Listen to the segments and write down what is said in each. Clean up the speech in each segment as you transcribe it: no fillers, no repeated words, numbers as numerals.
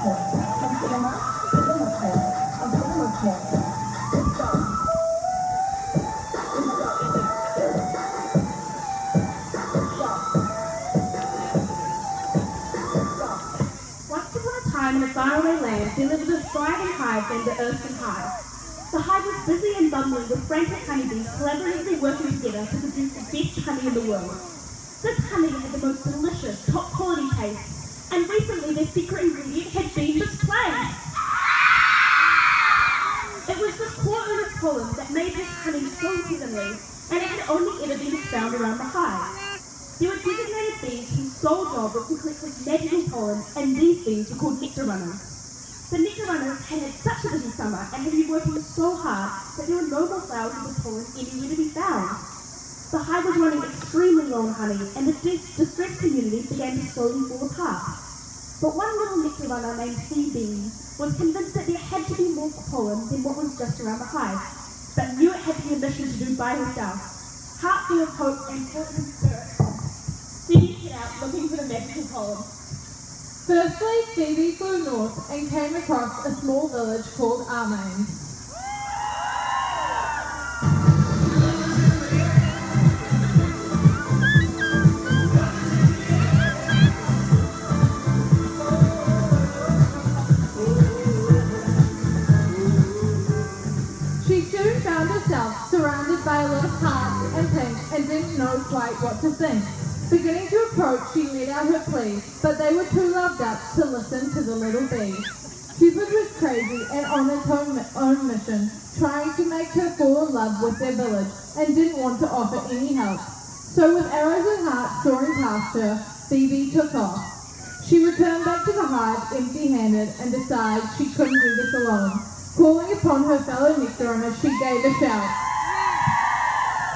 In a faraway land, there lived a thriving hive named the Erskine Hive. The hive was busy and bubbling with frantic honeybees collaboratively working together to produce the best honey in the world. This honey had the most delicious, top-quality taste, and recently their secret ingredient had been misplaced. It was the core of pollen that made this honey so heavenly, and it had only ever been found around the hive. There were designated bees whose sole job was to collect this magical pollen, and these bees were called nectar runners. The nectar runners had such a busy summer and had been working so hard that there were no more flowers of the pollen anywhere to be found. The hive was running extremely low on honey, and the distressed community began to slowly fall apart. But one little nectar runner named Phoebe was convinced that there had to be more pollen than what was just around the hive, but knew it had to be a mission to do by herself. Heart full of hope and certain spirit, Phoebe set out looking for the magical pollen. Firstly, Phoebe flew north and came across a small village called Armain. She soon found herself surrounded by a lot of hearts and pink and didn't know quite what to think. Beginning to approach, she let out her plea, but they were too loved up to listen to the little bee. Cupid was crazy and on his own mission, trying to make her fall in love with their village, and didn't want to offer any help. So with arrows and hearts soaring past her, Phoebe took off. She returned back to the hive empty-handed and decided she couldn't do this alone. Calling upon her fellow nectar runners, she gave a shout.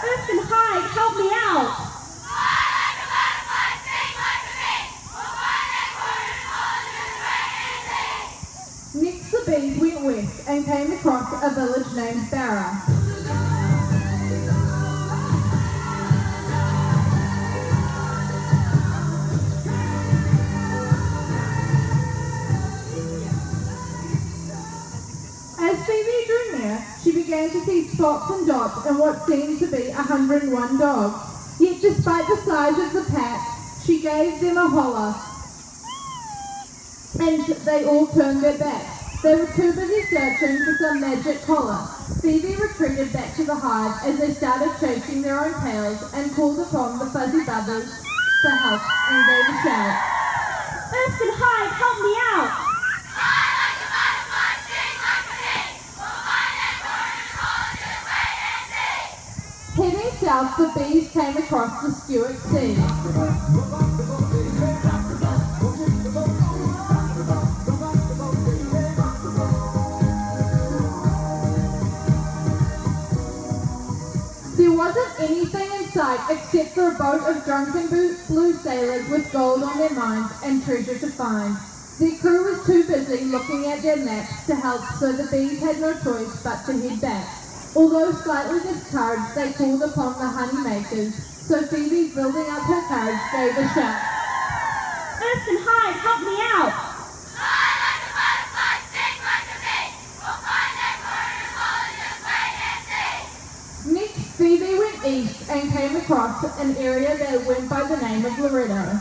Erskine Hive, help me out! Next, the bees went west and came across a village named Barra. As Phoebe drew near, she began to see spots and dots and what seemed to be 101 dogs. Yet despite the size of the pack, she gave them a holler, and they all turned their backs. They were too busy searching for some magic collar. Phoebe retreated back to the hive as they started chasing their own tails and called upon the fuzzy buzzers for help and gave a shout. Erskine Hive, help me out! Heading south, the bees came across the Stuart Sea. There wasn't anything in sight except for a boat of drunken blue sailors with gold on their minds and treasure to find. Their crew was too busy looking at their maps to help, so the bees had no choice but to head back. Although slightly discouraged, they called upon the honey makers, so Phoebe, building up her courage, gave a shout. Erskine Hive, help me out! Next, Phoebe went east and came across an area that went by the name of Loretto.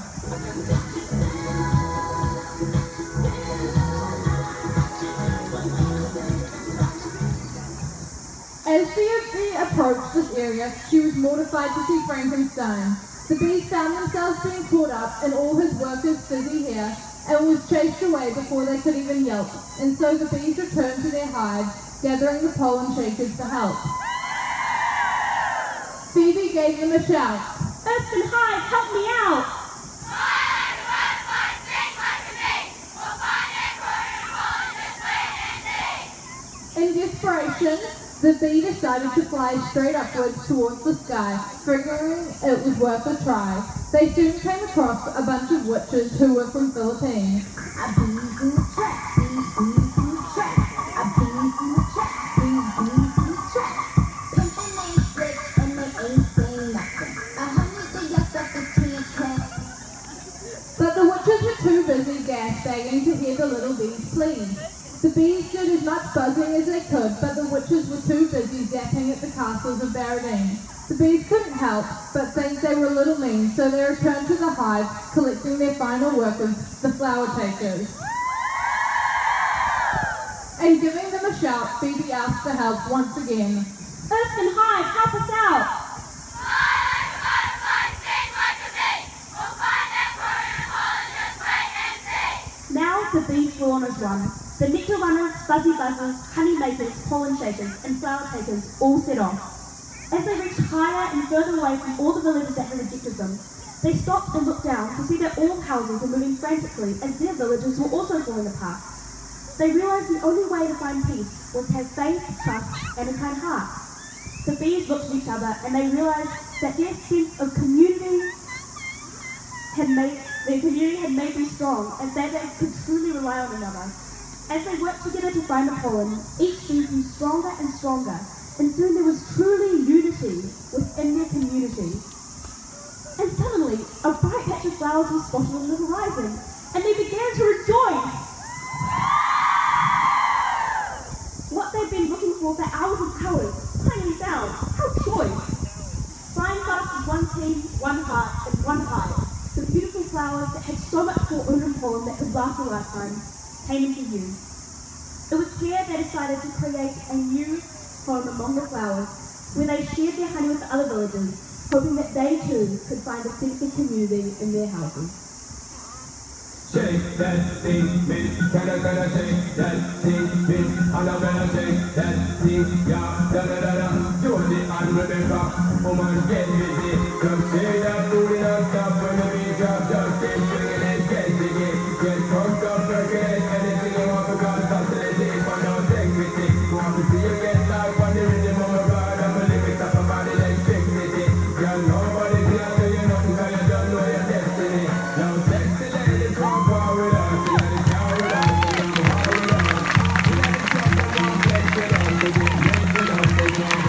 As Phoebe approached this area, she was mortified to see Frankenstein. The bees found themselves being caught up in all his workers' fizzy hair and was chased away before they could even yelp, and so the bees returned to their hives, gathering the pollen shakers for help. Phoebe gave them a shout. Erskine Hive, help me out! In desperation, the bee decided to fly straight upwards towards the sky, figuring it was worth a try. They soon came across a bunch of witches who were from Philippines. A bee's in the trap, bees in the trap. A bee's in the trap, bees in the trap. Pimpin' ain't slick and they ain't saying nothing. A honey they got up the tree and But the witches were too busy gagging gas, begging to hear the little bees' pleas. The bees did as much buzzing as they could, but the witches were too busy zapping at the castles of Baradine. The bees couldn't help but think they were a little mean, so they returned to the hive, collecting their final workers, the flower takers. And giving them a shout, Phoebe asked for help once again. Earthman Hive, help us out! Now the bees were on as one. The nectar runners, fuzzy buzzers, honey makers, pollen shakers, and flower takers all set off. As they reached higher and further away from all the villages that had rejected them, they stopped and looked down to see that all houses were moving frantically as their villages were also falling apart. They realised the only way to find peace was to have faith, trust, and a kind heart. The bees looked at each other and they realised that their sense of community had made them strong and that they could truly rely on another. As they worked together to find the pollen, each bee grew stronger and stronger, and soon there was truly unity within their community. And suddenly, a bright patch of flowers was spotted on the horizon, and they began to rejoice. What they'd been looking for hours and hours, finally found. How joy! Flying past with one team, one heart, and one hive, the beautiful flowers that had so much more odor and pollen that could last a lifetime came into view. It was here they decided to create a new home among the flowers, where they shared their honey with the other villagers, hoping that they too could find a sense of community in their houses. Shake that thing, bitch. Can I shake that thing, bitch? And I'm gonna shake that thing, yeah. Da da da da. Jody and Rebecca, woman get busy. Just shake that booty non-stop when the beat drop. Just keep swinging and get jiggy. Get drunk up, percolate anything you want because that's the deep and don't take pity. Want to see you get life on the rhythm of my ride. I'm a limit up a body electricity. Girl, nobody can tell you nothing 'cause you don't know your destiny. Now sexy ladies want power with us. You let it go with us. You let it power with us. You let it go with us. Flex with us. You get flex with us. They want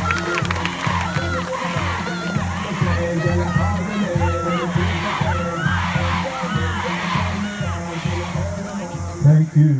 Thank you.